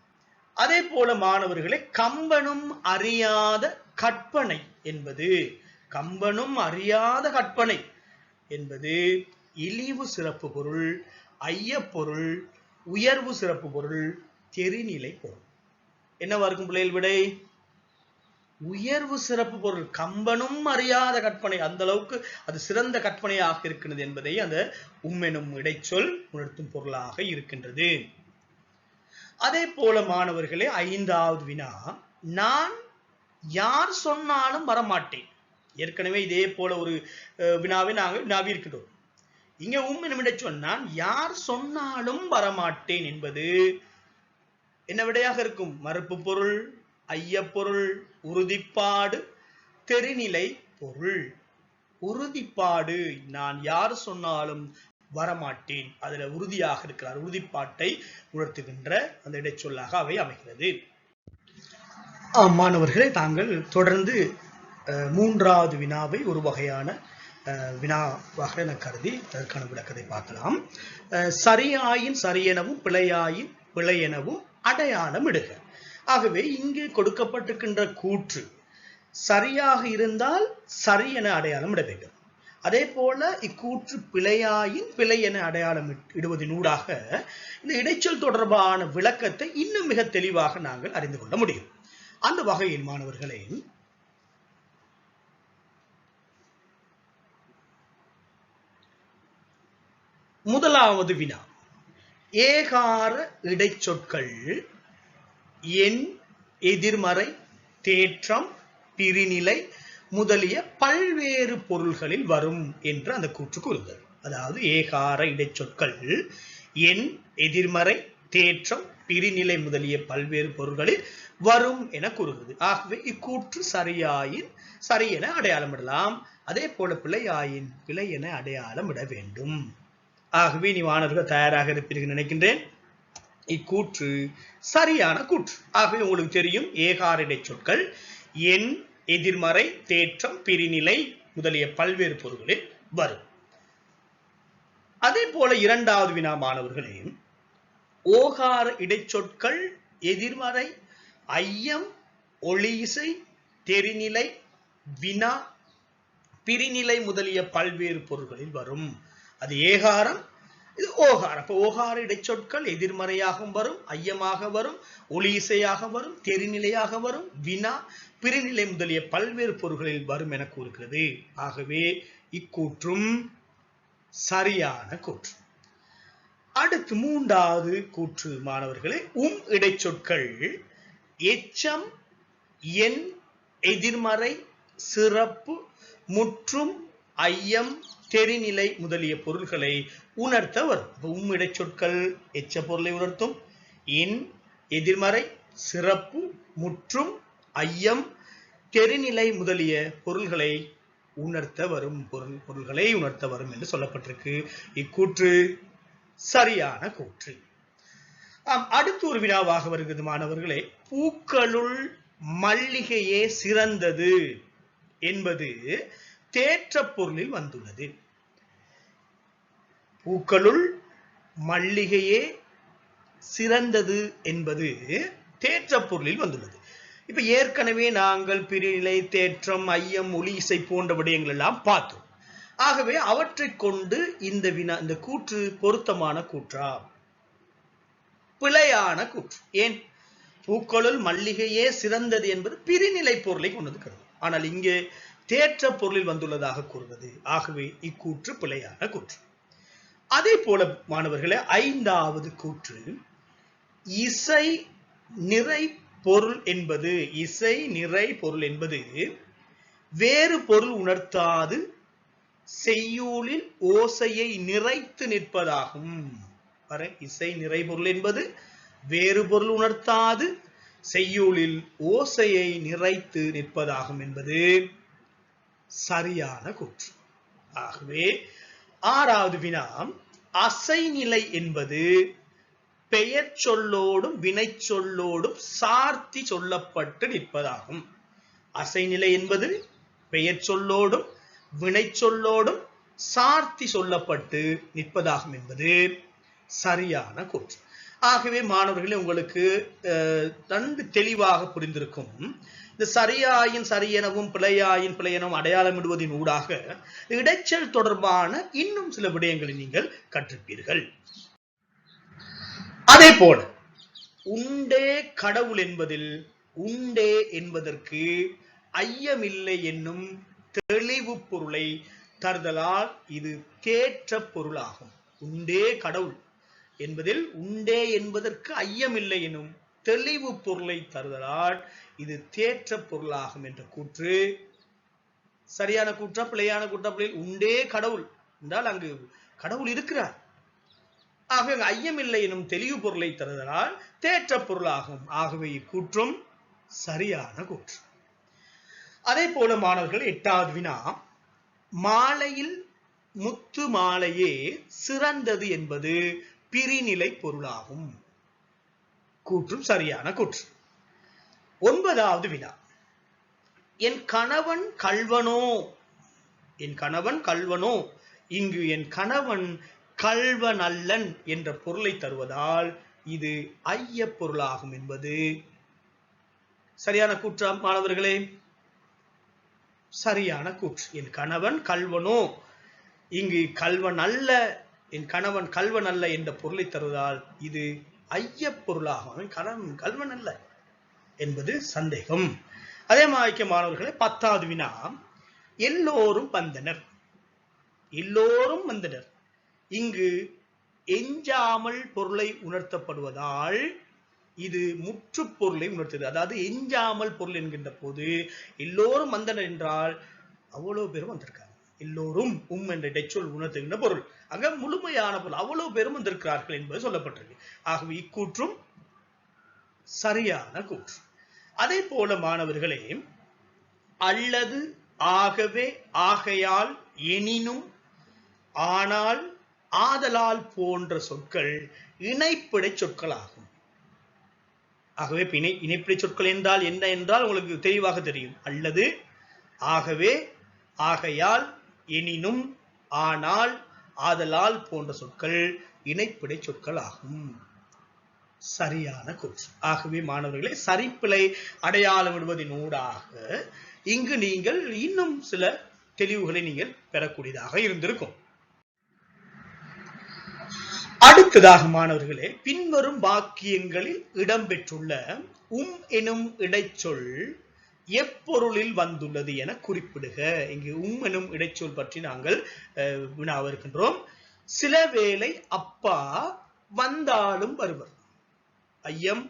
அதே போல மாணவர்களே, கம்பனும் அறியாத கற்பனை என்பது இழிவு சிறப்பு பொருள், ஐயப்பொருள், உயர்வு சிறப்பு பொருள், தெரிநிலை பொருள். என்னவா இருக்கும் பிள்ளைகள் விடை? உயர்வு சிறப்பு பொருள். கம்பனும் அறியாத கற்பனை, அந்த அளவுக்கு அது சிறந்த கற்பனையாக இருக்கின்றது என்பதை அந்த எனும் இடைச்சொல் உணர்த்தும் பொருளாக இருக்கின்றது. அதே போல மாணவர்களே, 5வது வினா, நான் யார் சொன்னாலும் வரமாட்டேன். ஏற்கனவே இதே போல ஒரு வினாவை நாங்கள் வினாவி இருக்கின்றோம். இங்க எனும் இடைச்சொல் நான் யார் சொன்னாலும் வரமாட்டேன் என்பது என்ன விடையாக இருக்கும்? மறுப்பு பொருள், ஐயப்பொருள், உறுதிப்பாடு, தெரிநிலை பொருள். உறுதிப்பாடு, நான் யார் சொன்னாலும் வரமாட்டேன், அதுல உறுதியாக இருக்கிறார், உறுதிப்பாட்டை உணர்த்துகின்ற அந்த இடைச்சொல்லாக அவை அமைகிறது. மாணவர்களே, தாங்கள் தொடர்ந்து 3வது வினாவை ஒரு வகையான வினாவாக என கருதி அதற்கான விளக்கத்தை பார்க்கலாம். சரியாயின் சரியெனவும் பிழையாயின் பிழையெனவும் அடையாளம் இடுக. ஆகவே இங்கே கொடுக்கப்பட்டிருக்கின்ற கூற்று சரியாக இருந்தால் சரி என அடையாளம் இட வேண்டும். அதே போல இக்கூற்று பிழையாயின் பிழை என அடையாளம் இடுவதனூடாக இந்த இடைச்சொல் தொடர்பான விளக்கத்தை இன்னும் மிக தெளிவாக நாங்கள் அறிந்து கொள்ள முடியும். அந்த வகையில் மாணவர்களே, முதலாவது வினா, ஏகார இடைச்சொற்கள் எண், எதிர்மறை, தேற்றம், பிரிநிலை முதலிய பல்வேறு பொருள்களில் வரும் என்று அந்த கூற்று கூறுகிறது. அதாவது ஏகார இடைச்சொற்கள் எண், எதிர்மறை, தேற்றம், பிரிநிலை முதலிய பல்வேறு பொருள்களில் வரும் என கூறுகிறது. ஆகவே இக்கூற்று சரியாயின் சரி என அடையாளமிடலாம், அதே போல பிழையாயின் பிழை என அடையாளம் இட வேண்டும். ஆகவே நீ மாணவர்கள் தயாராக இருப்பீர்கள் நினைக்கின்றேன். இக்கூற்று சரியான கூற்று. ஆகவே உங்களுக்கு தெரியும், ஏகார இடைச்சொற்கள் எண், எதிர்மறை, தேற்றம், பிரிநிலை முதலிய பல்வேறு பொருள்களில் வரும். அதே போல 2வது வினா மாணவர்களே, ஓகார இடைச்சொற்கள் எதிர்மறை, ஐயம், ஒளியிசை, தெரிநிலை, வினா, பிரிநிலை முதலிய பல்வேறு பொருள்களில் வரும். அது ஏகாரம், இது ஓகாரம். அப்ப ஓகார இடைச்சொற்கள் எதிர்மறையாகவும் வரும், ஐயமாக வரும், ஒளியிசையாக வரும், தெரிநிலையாக வரும், வினா, பிரிநிலை முதலிய பல்வேறு பொருள்களில் வரும் என கூறுகிறது. ஆகவே இக்கூற்றும் சரியான கூற்று. அடுத்து 3வது கூற்று மாணவர்களே, இடைச்சொற்கள் எச்சம், எண், எதிர்மறை, சிறப்பு, முற்றும், ஐயம், தெரிநிலை முதலிய பொருள்களை உணர்த்த வரும். இடைச்சொற்கள் எச்ச பொருளை உணர்த்தும், எண், எதிர்மறை, சிறப்பு, முற்றும், ஐயம், தெரிநிலை முதலிய பொருள்களை உணர்த்த வரும் என்று சொல்லப்பட்டிருக்கு. இக்கூற்று சரியான கூற்று. அடுத்து ஒரு வினாவாக வருகிறது மாணவர்களே, பூக்களுள் மல்லிகையே சிறந்தது என்பது தேற்ற பொருளில் வந்துள்ளது. பூக்களுள் மல்லிகையே சிறந்தது என்பது தேற்ற பொருளில் வந்துள்ளது. இப்ப ஏற்கனவே நாங்கள் பிரிநிலை, தேற்றம், ஐயம், ஒளி இசை போன்ற விடயங்கள் எல்லாம் பார்த்தோம். ஆகவே அவற்றை கொண்டு இந்த கூற்று பொருத்தமான கூற்றா, பிழையான கூற்று? ஏன்? பூக்களுள் மல்லிகையே சிறந்தது என்பது பிரிநிலை பொருளை கொண்டது கருது, ஆனால் இங்கே தேற்ற பொருளில் வந்துள்ளதாக கூறுகிறது. ஆகவே இக்கூற்று பிழையான கூற்று. அதே போல மாணவர்களே, 5வது கூற்று, இசை நிறை பொருள் என்பது வேறு பொருள் உணர்த்தாது செய்யுளில் ஓசையை நிறைத்து நிற்பதாகும். இசை நிறை பொருள் என்பது வேறு பொருள் உணர்த்தாது செய்யுளில் ஓசையை நிறைத்து நிற்பதாகும் என்பது சரியான கூற்று. ஆகவே 6வது வினா, அசைநிலை என்பது பெயர் சொல்லோடும் வினை சொல்லோடும் சார்த்தி சொல்லப்பட்டு நிற்பதாகும். அசைநிலை என்பது பெயர் சொல்லோடும் வினை சொல்லோடும் சார்த்தி சொல்லப்பட்டு நிற்பதாகும் என்பது சரியான கூற்று. ஆகவே மாணவர்களே, உங்களுக்கு நன்கு தெளிவாக புரிந்திருக்கும். இந்த சரியாயின் சரியெனவும் பிழையாயின் பிழையெனவும் அடையாளமிடுவதின் ஊடாக இடைச்சொல் தொடர்பான இன்னும் சில விடயங்களை நீங்கள் கற்றிருப்பீர்கள். அதே போல உண்டே கடவுள் என்பதில் உண்டே என்பதற்கு ஐயமில்லை என்னும் தெளிவு பொருளை தருதலால் இது தேற்ற பொருளாகும். உண்டே கடவுள் என்பதில் உண்டே என்பதற்கு ஐயமில்லை எனும் தெளிவு பொருளை தருதலால் இது தேற்ற பொருளாகும் என்ற கூற்று சரியான கூற்றா பிழையான கூற்றா? உண்டே கடவுள் என்றால் அங்கு கடவுள் இருக்கிறார். ஆகவே ஐயமில்லை எனும் தெளிவு பொருளை தருதலால் தேற்ற பொருளாகும். ஆகவே இக்கூற்றும் சரியான கூற்று. அதே போல மாணவர்கள், 8வது வினா, மாலையில் முத்து மாலையே சிறந்தது என்பது பிரிநிலை பொருளாகும். கூற்றும் சரியான கூற்று. 9வது வினா, என் கணவன் கள்வனோ, என் கணவன் கள்வனோ, இங்கு என் கணவன் கள்வன் அல்லன் என்ற பொருளை தருவதால் இது ஐய பொருளாகும் என்பது சரியான கூற்றா மாணவர்களே? சரியான கூற்று. என் கணவன் கள்வனோ, இங்கு கள்வன் அல்ல, என் கணவன் கள்வன் அல்ல என்ற பொருளை தருவதால் இது ஐய பொருளாகும். கணவன் கள்வன் அல்ல என்பது சந்தேகம். அதே மாதிரி மாணவர்களே, 10வது வினா, எல்லோரும் வந்தனர், எல்லோரும் வந்தனர், இங்கு எஞ்சாமல் பொருளை உணர்த்தப்படுவதால் இது முற்று பொருளை உணர்த்தது. அதாவது எஞ்சாமல் பொருள் என்கின்ற போது எல்லோரும் வந்தனர் என்றால் அவ்வளவு பேரும் வந்திருக்காங்க. எல்லோரும் என்ற இடைச்சொல் உணர்த்துகின்ற பொருள். அங்க முழுமையான பொருள், அவ்வளவு பேரும் வந்திருக்கிறார்கள் என்பது சொல்லப்பட்டிருக்கு. ஆகவே இக்கூற்றும் சரியான கூற்று. அதே போல மாணவர்களே, அல்லது, ஆகவே, ஆகையால், எனினும், ஆனால், ஆதலால் போன்ற சொற்கள் இணைப்பிடை சொற்களாகும். ஆகவே இணைப்பிடை சொற்கள் என்றால் என்ன என்றால் உங்களுக்கு தெளிவாக தெரியும். அல்லது, ஆகவே, ஆகையால், எனினும், ஆனால், ஆதலால் போன்ற சொற்கள் இணைப்பிடை சொற்கள் ஆகும். சரியான கூற்று. ஆகவே மாணவர்களே, சரிப்பிழை அடையாளம் விடுவதின் ஊடாக இங்கு நீங்கள் இன்னும் சில தெளிவுகளை நீங்கள் பெறக்கூடியதாக இருந்திருக்கும். அடுத்ததாக மாணவர்களே, பின்வரும் வாக்கியங்களில் இடம்பெற்றுள்ள எனும் இடைச்சொல் எப்பொருளில் வந்துள்ளது என குறிப்பிடுக. இங்கு எனும் இடைச்சொல் பற்றி நாங்கள் வினாவ இருக்கின்றோம். சில வேளை அப்பா வந்தாலும் வருவர். ஐயம்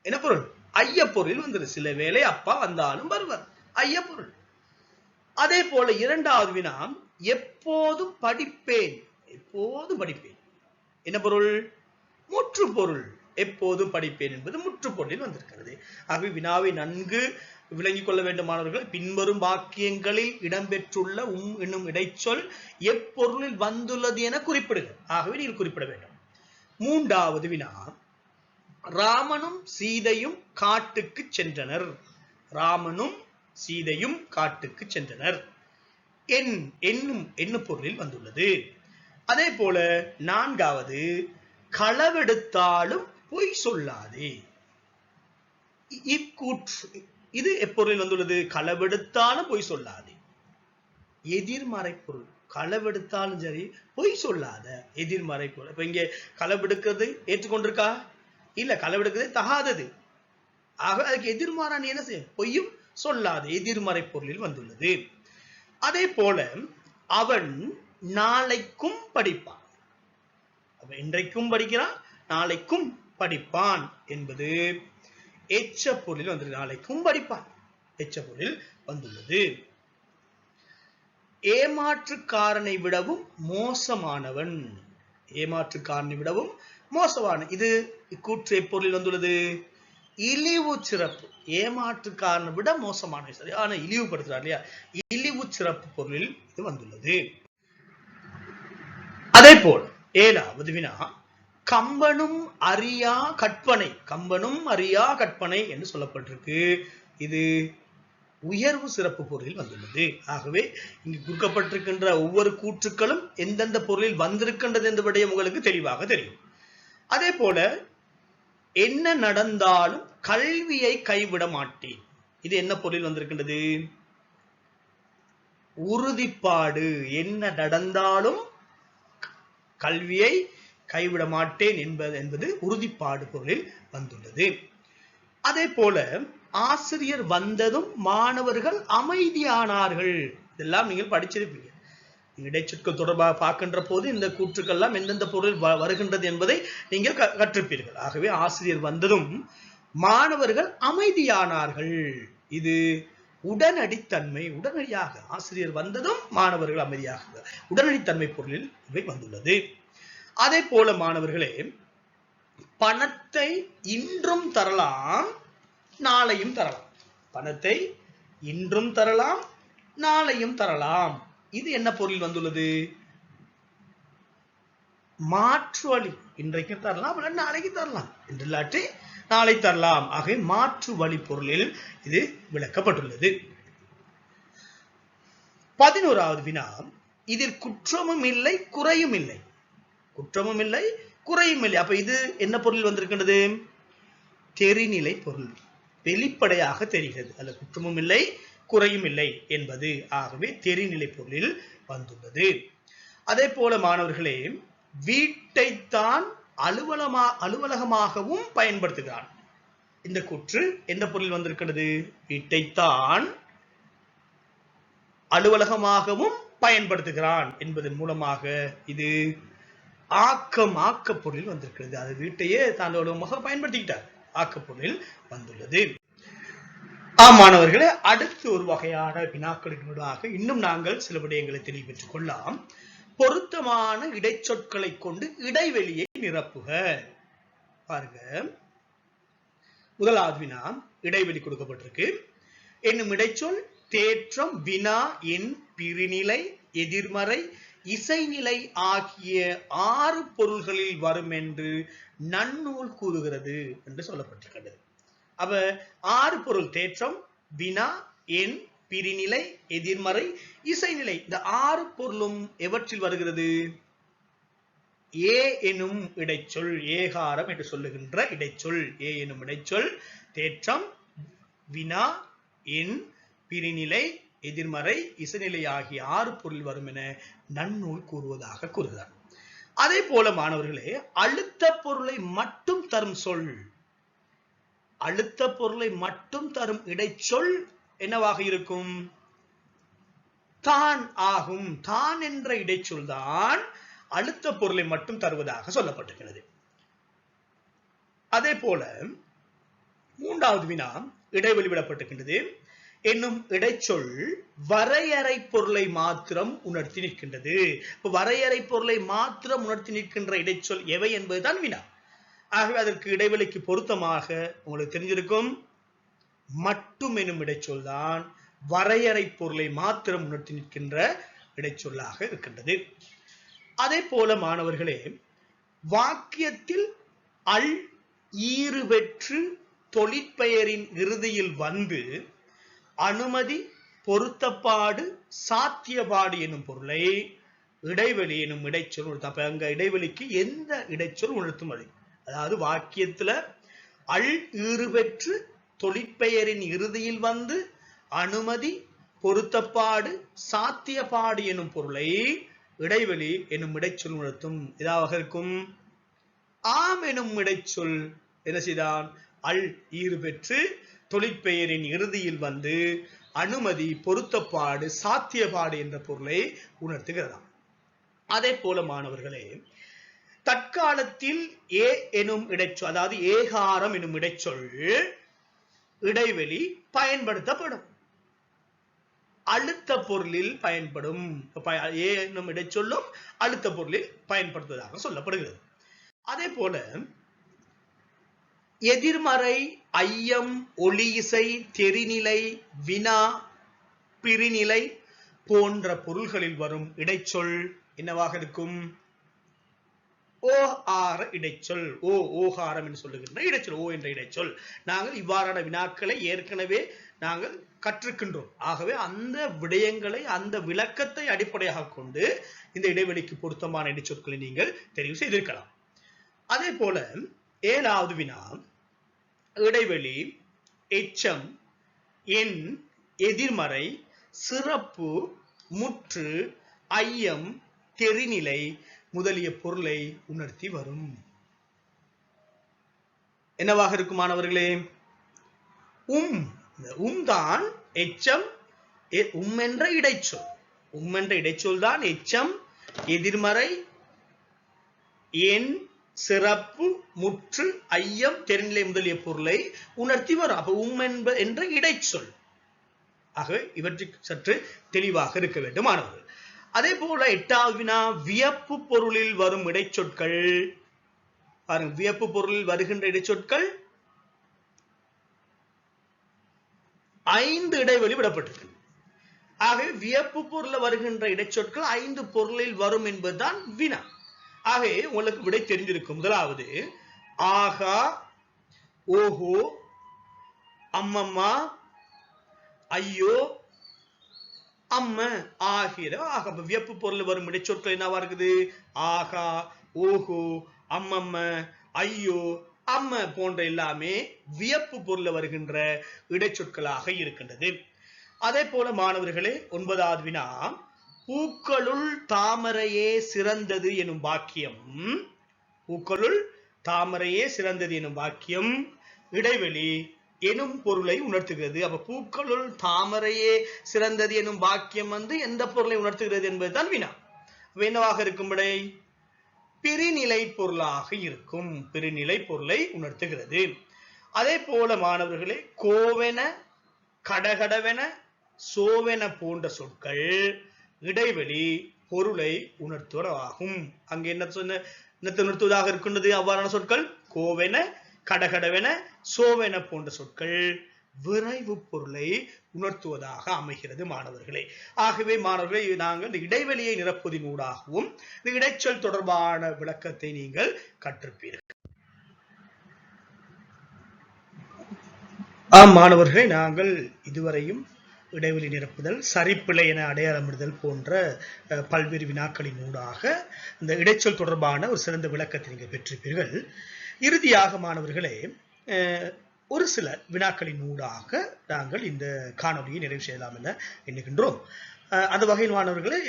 என்ன பொருள்? ஐய பொருள் வந்தது. சில வேளை அப்பா வந்தாலும் வருவர், ஐய பொருள். அதே போல 2வது வினா, எப்போதும் படிப்பேன், எப்போதும் படிப்பேன், என்ன பொருள்? முற்று பொருள். எப்போதும் படிப்பேன் என்பது முற்று பொருளில் வந்திருக்கிறது. ஆகவே வினாவை நன்கு விளங்கிக் கொள்ள வேண்டும் மாணவர்கள். பின்வரும் வாக்கியங்களில் இடம்பெற்றுள்ள என்னும் இடைச்சொல் எப்பொருளில் வந்துள்ளது என குறிப்பிடுக. ஆகவே நீங்கள் குறிப்பிட வேண்டும். 3வது வினா, ராமனும் சீதையும் காட்டுக்கு சென்றனர். ராமனும் சீதையும் காட்டுக்கு சென்றனர் என்னும் பொருளில் வந்துள்ளது. அதே போல 4வது, களவெடுத்தாலும் பொய் சொல்லாதே. இது எப்பொருளில் வந்துள்ளது? களவெடுத்தாலும் பொய் சொல்லாதே. எதிர்மறை பொருள். களவெடுத்தாலும் சரி, பொய் சொல்லாத, எதிர்மறை பொருள். இப்ப இங்கே களவெடுக்கிறது ஏற்றுக்கொண்டிருக்கா? இல்ல, களவெடுக்கிறது தகாதது. ஆக அதுக்கு எதிர்மாறான என்ன செய்ய? பொய்யும் சொல்லாத, எதிர்மறை பொருளில் வந்துள்ளது. அதே போல அவன் நாளைக்கும் படிப்பான். அவன் இன்றைக்கும் படிக்கிறான், நாளைக்கும் படிப்பான் என்பது எச்ச பொருளில் வந்துள்ளது. நாளைக்கும் படிப்பான் எச்ச பொருளில் வந்துள்ளது. ஏமாற்றுக்காரனை விடவும் மோசமானவன். ஏமாற்றுக்காரனை விடவும் மோசமான. இது கூற்று எப்பொருளில் வந்துள்ளது? இழிவு சிறப்பு. ஏமாற்றுக்காரனை விட மோசமான, சரியான இழிவுபடுத்துறார் இல்லையா? இழிவு சிறப்பு பொருளில் இது வந்துள்ளது. அதே போல் ஏழாவது வினா, கம்பனும் அறியா கற்பனை, கம்பனும் அறியா கற்பனை என்று சொல்லப்பட்டிருக்கு. இது உயர்வு சிறப்பு பொருளில் வந்துள்ளது. ஆகவே இங்கு கொடுக்கப்பட்டிருக்கின்ற ஒவ்வொரு கூற்றுக்களும் எந்தெந்த பொருளில் வந்திருக்கின்றது என்ற விடயம் உங்களுக்கு தெளிவாக தெரியும். அதே போல என்ன நடந்தாலும் கல்வியை கைவிட மாட்டேன், இது என்ன பொருளில் வந்திருக்கின்றது? உறுதிப்பாடு. என்ன நடந்தாலும் கல்வியை கைவிட மாட்டேன் என்பது உறுதிப்பாடு பொருளில் வந்துள்ளது. அதே போல ஆசிரியர் வந்ததும் மாணவர்கள் அமைதியானார்கள், இதெல்லாம் நீங்கள் படிச்சிருப்பீங்க. இடைச்சொற்கள் தொடர்பாக பார்க்கின்ற போது இந்த கூற்றுக்கள் எல்லாம் எந்தெந்த பொருளில் வருகின்றது என்பதை நீங்கள் கற்றிருப்பீர்கள். ஆகவே ஆசிரியர் வந்ததும் மாணவர்கள் அமைதியானார்கள், இது உடனடித்தன்மை. உடனடியாக ஆசிரியர் வந்ததும் மாணவர்கள் அமைதியாக, உடனடித்தன்மை பொருளில் இவை வந்துள்ளது. அதே போல மாணவர்களே, பணத்தை இன்றும் தரலாம் நாளையும் தரலாம், பணத்தை இன்றும் தரலாம் நாளையும் தரலாம், இது என்ன பொருள் வந்துள்ளது? மாற்று வழி. இன்றைக்கு தரலாம், நாளைக்கு தரலாம், இன்று இல்லாட்டி நாளை தரலாம். ஆகவே மாற்று வழி பொருளில் இது விளக்கப்பட்டுள்ளது. 11வது வினா, இதில் குற்றமும் இல்லை குறையும் இல்லை, குற்றமும் இல்லை குறையும் இல்லை. அப்ப இது என்ன பொருள் வந்திருக்கின்றது? தெரிநிலை பொருள், வெளிப்படையாக தெரிகிறது. அல்ல குற்றமும் இல்லை குறையும் இல்லை என்பது. ஆகவே தெரிநிலை பொருளில் வந்துள்ளது. அதே போல மாணவர்களே, வீட்டைத்தான் அலுவலகமாகவும் பயன்படுத்துகிறான், இந்த கூற்று எந்த பொருள் வந்திருக்கிறது? வீட்டைத்தான் அலுவலகமாகவும் பயன்படுத்துகிறான் என்பதன் மூலமாக இது ஆக்க பொருளில் வந்திருக்கிறது. அது வீட்டையே தான் அலுவலகமாக பயன்படுத்திக்கிட்டார், ஆக்கப்பொருளில் வந்துள்ளது. மாணவர்களே, அடுத்து ஒரு வகையான வினாக்களினூடாக இன்னும் நாங்கள் சில விடயங்களை தெளிவுபெற்றுக் கொள்ளலாம். பொருத்தமான இடைச்சொற்களை கொண்டு இடைவெளியை நிரப்புக. பாருங்க, முதலாவது வினா, இடைவெளி கொடுக்கப்பட்டிருக்கு. என்னும் இடைச்சொல் தேற்றம், வினா, எண், பிரிநிலை, எதிர்மறை, இசைநிலை ஆகிய 6 பொருள்களில் வரும் என்று நன்னூல் கூறுகிறது என்று சொல்லப்பட்டிருக்கிறது. அப்ப 6 பொருள், தேற்றம், வினா, எண், பிரிநிலை, எதிர்மறை, இசைநிலை, இந்த 6 பொருளும் எவற்றில் வருகிறது? ஏ எனும் இடைச்சொல், ஏகாரம் என்று சொல்லுகின்ற இடைச்சொல், ஏ எனும் இடைச்சொல் தேற்றம், வினா, எண், பிரிநிலை, எதிர்மறை, இசைநிலை ஆகிய 6 பொருள் வரும் என நன்னூல் கூறுவதாக கூறுகிறார். அதே போல மாணவர்களே, அழுத்த பொருளை மட்டும் தரும் சொல், அழுத்த பொருளை மட்டும் தரும் இடைச்சொல் என்னவாக இருக்கும்? தான் ஆகும். தான் என்ற இடைச்சொல் தான் அழுத்த பொருளை மட்டும் தருவதாக சொல்லப்பட்டிருக்கிறது. அதே போல 3வது வினா, இடைவெளி விடப்பட்டிருக்கின்றது. என்னும் இடைச்சொல் வரையறை பொருளை மாத்திரம் உணர்த்தி நிற்கின்றது. வரையறை பொருளை மாத்திரம் உணர்த்தி நிற்கின்ற இடைச்சொல் எவை என்பதுதான் வினா. ஆகவே அதற்கு இடைவெளிக்கு பொருத்தமாக உங்களுக்கு தெரிஞ்சிருக்கும், மட்டும் எனும் இடைச்சொல் தான் வரையறை பொருளை மாத்திரம் உணர்த்தி நிற்கின்ற இடைச்சொல்லாக இருக்கின்றது. அதே போல மாணவர்களே, வாக்கியத்தில் அல் ஈறு பெற்று தொழிற்பெயரின் இறுதியில் வந்து அனுமதி, பொருத்தப்பாடு, சாத்தியப்பாடு எனும் பொருளை இடைவெளி எனும் இடைச்சொல் உணர்த்தும். அப்ப அங்க இடைவெளிக்கு எந்த இடைச்சொல் உணர்த்தும்? அதாவது வாக்கியத்துல அல் ஈறு பெற்று தொழிற்பெயரின் இறுதியில் வந்து அனுமதி, பொருத்தப்பாடு, சாத்தியப்பாடு எனும் பொருளை இடைவெளி எனும் இடைச்சொல் உணர்த்தும். இதாக இருக்கும். ஆம் எனும் இடைச்சொல் என்ன செய்தான்? அல் ஈறு பெற்று தொழிற்பெயரின் இறுதியில் வந்து அனுமதி, பொருத்தப்பாடு, சாத்தியப்பாடு என்ற பொருளை உணர்த்துகிறதாம். அதே போல மாணவர்களே, தற்காலத்தில் ஏ எனும் இடைச்சொல், அதாவது ஏகாரம் எனும் இடைச்சொல் இடைவெளி பயன்படுத்தப்படும், அழுத்த பொருளில் பயன்படும். ஏ என்னும் இடைச்சொல்லும் அழுத்த பொருளில் பயன்படுத்துவதாக சொல்லப்படுகிறது. அதே போல எதிர்மறை, ஐயம், ஒளி இசை, தெரிநிலை, வினா, பிரிநிலை போன்ற பொருள்களில் வரும் இடைச்சொல் என்னவாக இருக்கும்? ஓ ஆர இடைச்சொல். ஓகாரம் என்று சொல்லுகின்ற இடைச்சொல். ஓ என்ற இடைச்சொல். நாங்கள் இவ்வாறான வினாக்களை ஏற்கனவே நாங்கள் கற்றுக்கின்றோம். ஆகவே அந்த விடயங்களை, அந்த விளக்கத்தை அடிப்படையாக கொண்டு இந்த இடைவெளிக்கு பொருத்தமான இடைச்சொற்களை நீங்கள் தெரிவு செய்திருக்கலாம். அதே போல 7வது வினா, இடைவெளி, எச்சம், எண், எதிர்மறை, சிறப்பு, முற்று, ஐயம், தெரிநிலை முதலிய பொருளை உணர்த்தி வரும். என்னவாக இருக்கும் மாணவர்களே? தான் எச்சம், என்ற இடைச்சொல். என்ற இடைச்சொல் தான் எச்சம், எதிர்மறை, எண், சிறப்பு, முற்று, ஐயம், தெரிநிலை முதலிய பொருளை உணர்த்தி வரும். அப்ப என்ற இடைச்சொல். ஆகவே இவற்றுக்கு சற்று தெளிவாக இருக்க வேண்டும் மாணவர்கள். அதே போல 8வது வினா, வியப்பு பொருளில் வரும் இடைச்சொற்கள். பாருங்க, வியப்பு பொருளில் வருகின்ற இடைச்சொற்கள் 5 இடைவெளி விடப்பட்டிருக்கு. ஆகவே வியப்பு பொருளில் வருகின்ற இடைச்சொற்கள் 5 பொருளில் வரும் என்பதுதான் வினா. ஆகவே உங்களுக்கு விடை தெரிஞ்சிருக்கும். முதலாவது ஆகா, ஓஹோ, அம்மம்மா, ஐயோ, அம்ம ஆகிற. வியப்பு பொருள் வரும் இடைச்சொற்கள் என்னவா இருக்குது? ஆகா, ஓஹோ, அம்மம்ம, ஐயோ, அம்ம போன்ற எல்லாமே வியப்பு பொருள் வருகின்ற இடைச்சொற்களாக இருக்கின்றது. அதே போல மாணவர்களே 9வது வினா, பூக்களுள் தாமரையே சிறந்தது எனும் வாக்கியம். பூக்களுள் தாமரையே சிறந்தது எனும் வாக்கியம் இடைவெளி எனும் பொருளை உணர்த்துகிறது. அப்ப பூக்களுள் தாமரையே சிறந்தது எனும் வாக்கியம் எந்த பொருளை உணர்த்துகிறது என்பதுதான் வினா. என்னவாக இருக்கும் விடை? பிரிநிலை பொருளாக இருக்கும். பிரிநிலை பொருளை உணர்த்துகிறது. அதே போல மாணவர்களே, கோவென, கடகடவென, சோவென போன்ற சொற்கள் இடைவெளி பொருளை உணர்த்துவதாகும். அங்கே என்னத்தை உணர்த்துவதாக இருக்கின்றது? அவ்வாறான சொற்கள் கோவென, கடகடவென, சோவென போன்ற சொற்கள் விரைவு பொருளை உணர்த்துவதாக அமைகிறது மாணவர்களே. ஆகவே மாணவர்களே, நாங்கள் இந்த இடைவெளியை நிரப்புவதனூடாகவும் இந்த இடைச்சொல் தொடர்பான விளக்கத்தை நீங்கள் கற்றிருப்பீர்கள். மாணவர்களே, நாங்கள் இதுவரையும் இடைவெளி நிரப்புதல், சரிப்பிழை என அடையாளமிடுதல் போன்ற பல்வேறு வினாக்களின் ஊடாக இந்த இடைச்சொல் தொடர்பான ஒரு சிறந்த விளக்கத்தை நீங்கள் பெற்றிருப்பீர்கள். இறுதியாக மாணவர்களே, ஒரு சில வினாக்களின் ஊடாக நாங்கள் இந்த காணொலியை நிறைவு செய்யலாம் என எண்ணுகின்றோம். அந்த வகையில் மாணவர்களே,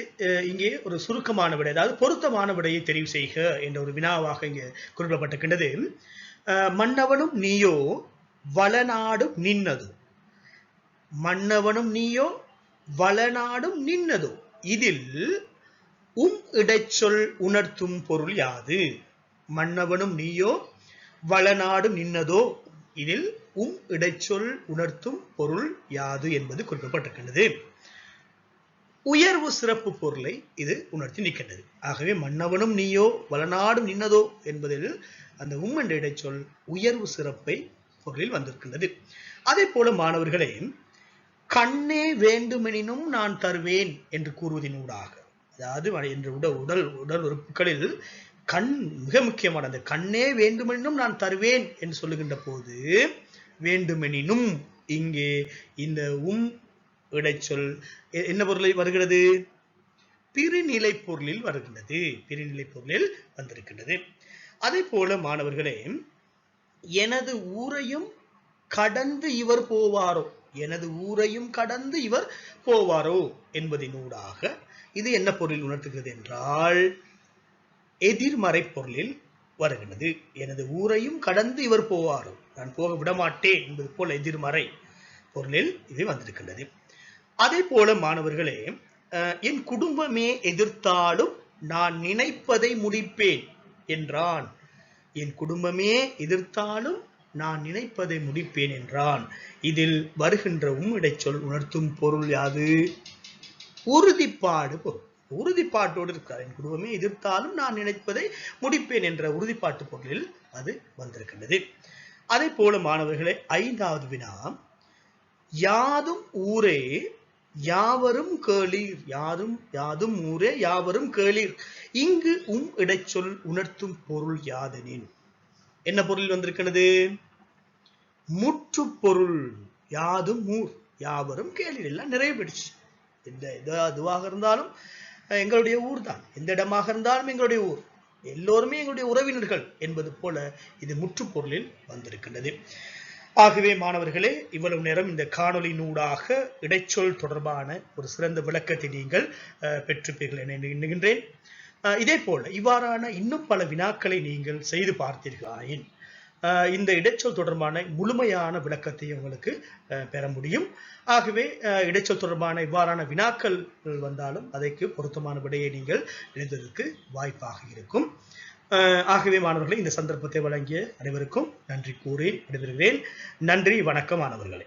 இங்கே ஒரு சுருக்கமான விடை, அதாவது பொருத்தமான விடையை தெரிவு செய்க என்ற ஒரு வினாவாக இங்கே குறிப்பிடப்பட்டிருக்கின்றது. மன்னவனும் நீயோ வளநாடும் நின்னதோ. மன்னவனும் நீயோ வளநாடும் நின்னதோ இதில் இடைச்சொல் உணர்த்தும் பொருள் யாது? மன்னவனும் நீயோ வளநாடும் நின்னதோ இதில் இடைச்சொல் உணர்த்தும் பொருள் யாது என்பது குறிப்பிடப்பட்டிருக்கின்றது. உயர்வு சிறப்பு பொருளை இது உணர்த்தி நிற்கின்றது. ஆகவே மன்னவனும் நீயோ வளநாடும் நின்னதோ என்பதில் அந்த என்ற இடைச்சொல் உயர்வு சிறப்பை பொருளில் வந்திருக்கின்றது. அதே போல மாணவர்களே, கண்ணே வேண்டுமெனினும் நான் தருவேன் என்று கூறுவதனூடாக, அதாவது என்ற உடல் உறுப்புகளில் கண் மிக முக்கியமான அந்த கண்ணே வேண்டுமெனினும் நான் தருவேன் என்று சொல்லுகின்ற போது, வேண்டுமெனினும் இங்கே இந்த இடைச்சொல் என்ன பொருளில் வருகிறது? பிரிநிலை பொருளில் வருகின்றது. பிரிநிலை பொருளில் வந்திருக்கின்றது. அதே போல மாணவர்களே, எனது ஊரையும் கடந்து இவர் போவாரோ, எனது ஊரையும் கடந்து இவர் போவாரோ என்பதனூடாக இது என்ன பொருளில் உணர்த்துகிறது என்றால் எதிர்மறை பொருளில் வருகிறது. எனது ஊரையும் கடந்து இவர் போவாரோ, நான் போக விடமாட்டேன் என்பது போல எதிர்மறை பொருளில் இது வந்திருக்கின்றது. அதே போல மாணவர்களே, என் குடும்பமே எதிர்த்தாலும் நான் நினைப்பதை முடிப்பேன் என்றான். என் குடும்பமே எதிர்த்தாலும் நான் நினைப்பதை முடிப்பேன் என்றான். இதில் வருகின்ற இடைச்சொல் உணர்த்தும் பொருள் யாது? உறுதிப்பாடு பொருள். உறுதிப்பாட்டோடு இருக்கிறார். என் குடும்பமே எதிர்த்தாலும் நான் நினைப்பதை முடிப்பேன் என்ற உறுதிப்பாட்டு பொருளில் அது வந்திருக்கின்றது. அதே போல மாணவர்களே, 5வது வினா, யாதும் ஊரே யாவரும் கேளீர், யாரும் யாதும் ஊரே யாவரும் கேளீர். இங்கு இடைச்சொல் உணர்த்தும் பொருள் யாதெனின். என்ன பொருள் வந்திருக்கிறது? முற்று பொருள். யாதும் ஊர், யாவரும் கேளீர். எல்லாம் நிறைய போயிடுச்சு. எதுவாக இருந்தாலும் எங்களுடைய ஊர் தான், எந்த இடமாக இருந்தாலும் எங்களுடைய ஊர், எல்லோருமே எங்களுடைய உறவினர்கள் என்பது போல இது முற்றுப்பொருளில் வந்திருக்கின்றது. ஆகவே மாணவர்களே, இவ்வளவு நேரம் இந்த காணொலியினூடாக இடைச்சொல் தொடர்பான ஒரு சிறந்த விளக்கத்தை நீங்கள் பெற்றிருப்பீர்கள் என எண்ணுகின்றேன். இதே போல இவ்வாறான இன்னும் பல வினாக்களை நீங்கள் செய்து பார்த்தீர்களாயின் இந்த இடைச்சொல் தொடர்பான முழுமையான விளக்கத்தை உங்களுக்கு பெற முடியும். ஆகவே இடைச்சொல் தொடர்பான இவ்வாறான வினாக்கள் வந்தாலும் அதற்கு பொருத்தமான விடையை நீங்கள் எழுதுவதற்கு வாய்ப்பாக இருக்கும். ஆகவே மாணவர்களே, இந்த சந்தர்ப்பத்தை வழங்கிய அனைவருக்கும் நன்றி கூறி விடைபெறுகிறேன். நன்றி, வணக்கம் மாணவர்களே.